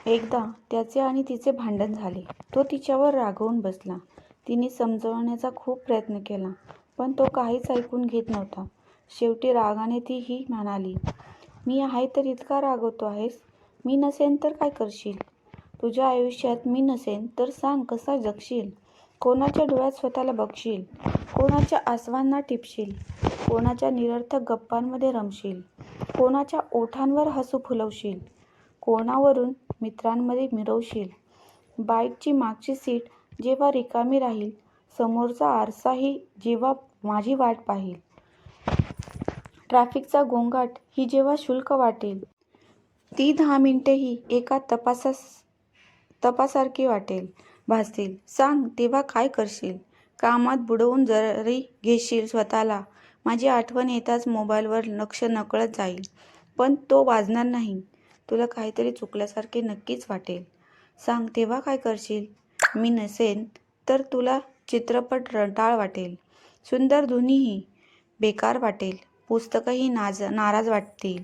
एकदा त्याचे आणि तिचे भांडण झाले. तो तिच्यावर रागावून बसला. तिने समजवण्याचा खूप प्रयत्न केला, पण तो काहीच ऐकून घेत नव्हता. शेवटी रागाने ती ही म्हणाली, "मी आहे तर इतका रागवतो आहेस? मी नसेन तर काय करशील? तुझ्या आयुष्यात मी नसेन तर सांग कसा जगशील? कोणाच्या डोळ्यात स्वतःला बघशील? कोणाच्या आसवांना टिपशील? कोणाच्या निरर्थक गप्पांमध्ये रमशील? कोणाच्या ओठांवर हसू फुलवशील? कोणावरून मित्रांमध्ये मिरवशील? बाईकची मागची सीट जेव्हा रिकामी राहील, समोरचा आरसाही जेव्हा माझी वाट पाहील, ट्रॅफिकचा गोंगाट ही जेव्हा शुल्क वाटेल, ती 10 मिनिटेही एका तपासारखी भासतील. सांग तेव्हा काय करशील? कामात बुडवून जरी घेशील स्वतःला. माझी आठवण येताच मोबाईलवर लक्ष नकळत जाईल, पण तो वाजणार नाही. तुला काहीतरी चुकल्यासारखे नक्कीच वाटेल. सांग तेव्हा काय करशील? मी नसेन तर तुला चित्रपट रटाळ वाटेल, सुंदर धुनीही बेकार वाटेल, पुस्तकंही नाराज वाटतील.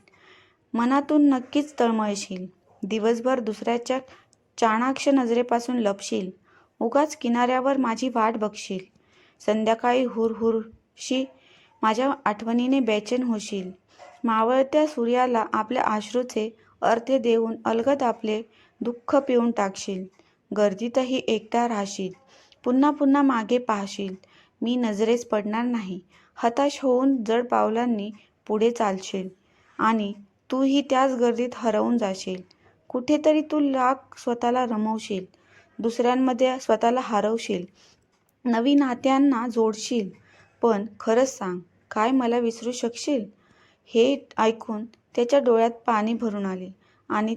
मनातून नक्कीच तळमळशील. दिवसभर दुसऱ्याच्या चाणाक्ष नजरेपासून लपशील. उगाच किनाऱ्यावर माझी वाट बघशील. संध्याकाळी हुरहुरशी माझ्या आठवणीने बेचैन होशील. मावळत्या सूर्याला आपल्या अश्रूचे अर्थ देऊन अलगद आपले दुःख पिऊन टाकशील. गर्दीतही एकटा राहशील. पुन्हा पुन्हा मागे पाहशील. मी नजरेस पडणार नाही. हताश होऊन जड पावलांनी पुढे चालशील आणि तूही त्याच गर्दीत हरवून जाशील. कुठेतरी तू स्वतःला रमवशील. दुसऱ्यांमध्ये स्वतःला हरवशील. नवीन नात्यांना जोडशील. पण खरंच सांग, काय मला विसरू शकशील? हे ऐकून त्याच्या डोळ्यात पाणी भरून आले आणि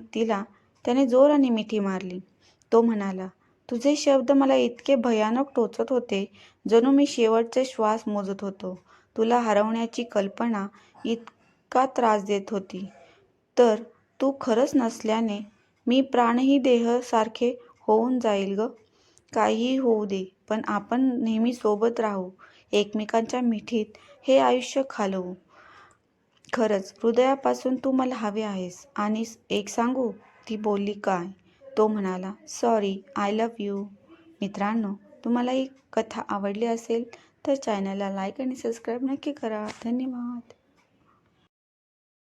त्याने जोराने मिठी मारली. तो म्हणाला, तुझे शब्द मला इतके भयानक टोचत होते, जणू मी शेवटचे श्वास मोजत होतो. तुला हरवण्याची कल्पना इतका त्रास देत होती. तर तू खरंच नसल्याने मी प्राणही देह सारखे होऊन जाईल ग. काहीही होऊ दे, पण आपण नेहमी सोबत राहू. एकमेकांच्या मिठीत हे आयुष्य घालवू. खरंच हृदयापासून तू मला हवे आहेस. आणि एक सांगू? ती बोलली, काय? तो म्हणाला, सॉरी, आय लव्ह यू. मित्रांनो, तुम्हाला ही कथा आवडली असेल तर चॅनलला लाईक आणि सबस्क्राईब नक्की करा. धन्यवाद.